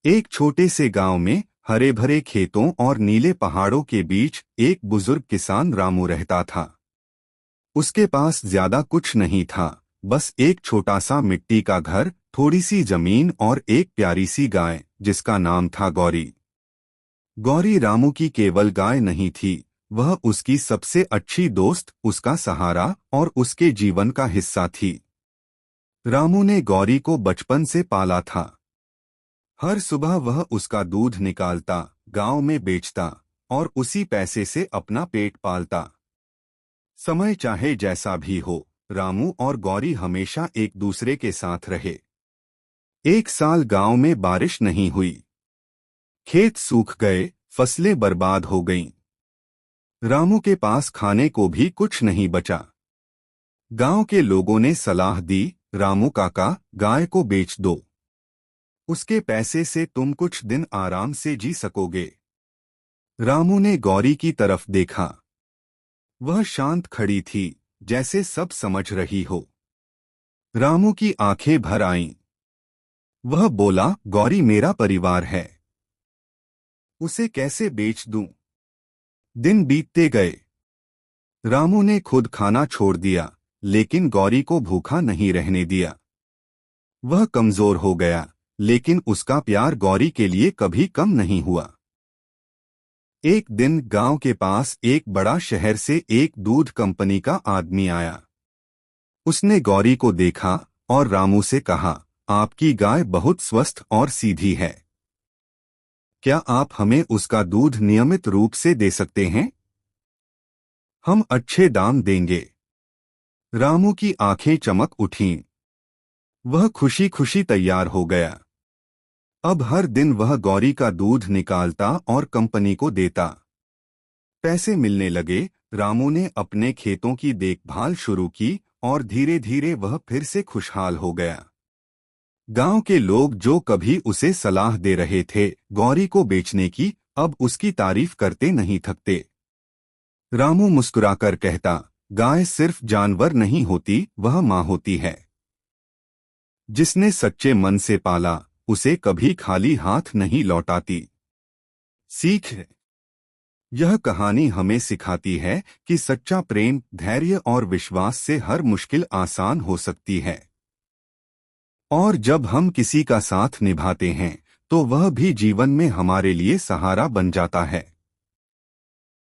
एक छोटे से गांव में हरे भरे खेतों और नीले पहाड़ों के बीच एक बुजुर्ग किसान रामू रहता था। उसके पास ज्यादा कुछ नहीं था, बस एक छोटा सा मिट्टी का घर, थोड़ी सी जमीन और एक प्यारी सी गाय जिसका नाम था गौरी। गौरी रामू की केवल गाय नहीं थी, वह उसकी सबसे अच्छी दोस्त, उसका सहारा और उसके जीवन का हिस्सा थी। रामू ने गौरी को बचपन से पाला था। हर सुबह वह उसका दूध निकालता, गांव में बेचता और उसी पैसे से अपना पेट पालता। समय चाहे जैसा भी हो, रामू और गौरी हमेशा एक दूसरे के साथ रहे। एक साल गांव में बारिश नहीं हुई। खेत सूख गए, फसलें बर्बाद हो गईं। रामू के पास खाने को भी कुछ नहीं बचा। गांव के लोगों ने सलाह दी, रामू काका, गाय को बेच दो। उसके पैसे से तुम कुछ दिन आराम से जी सकोगे। रामू ने गौरी की तरफ देखा। वह शांत खड़ी थी, जैसे सब समझ रही हो। रामू की आंखें भर आईं। वह बोला, गौरी मेरा परिवार है, उसे कैसे बेच दूं? दिन बीतते गए। रामू ने खुद खाना छोड़ दिया, लेकिन गौरी को भूखा नहीं रहने दिया। वह कमजोर हो गया, लेकिन उसका प्यार गौरी के लिए कभी कम नहीं हुआ। एक दिन गांव के पास एक बड़ा शहर से एक दूध कंपनी का आदमी आया। उसने गौरी को देखा और रामू से कहा, आपकी गाय बहुत स्वस्थ और सीधी है। क्या आप हमें उसका दूध नियमित रूप से दे सकते हैं? हम अच्छे दाम देंगे। रामू की आंखें चमक उठीं। वह खुशी खुशी तैयार हो गया। अब हर दिन वह गौरी का दूध निकालता और कंपनी को देता। पैसे मिलने लगे। रामू ने अपने खेतों की देखभाल शुरू की और धीरे धीरे वह फिर से खुशहाल हो गया। गांव के लोग जो कभी उसे सलाह दे रहे थे गौरी को बेचने की, अब उसकी तारीफ करते नहीं थकते। रामू मुस्कुराकर कहता, गाय सिर्फ जानवर नहीं होती, वह माँ होती है। जिसने सच्चे मन से पाला, उसे कभी खाली हाथ नहीं लौटाती। सीख। यह कहानी हमें सिखाती है कि सच्चा प्रेम, धैर्य और विश्वास से हर मुश्किल आसान हो सकती है। और जब हम किसी का साथ निभाते हैं, तो वह भी जीवन में हमारे लिए सहारा बन जाता है।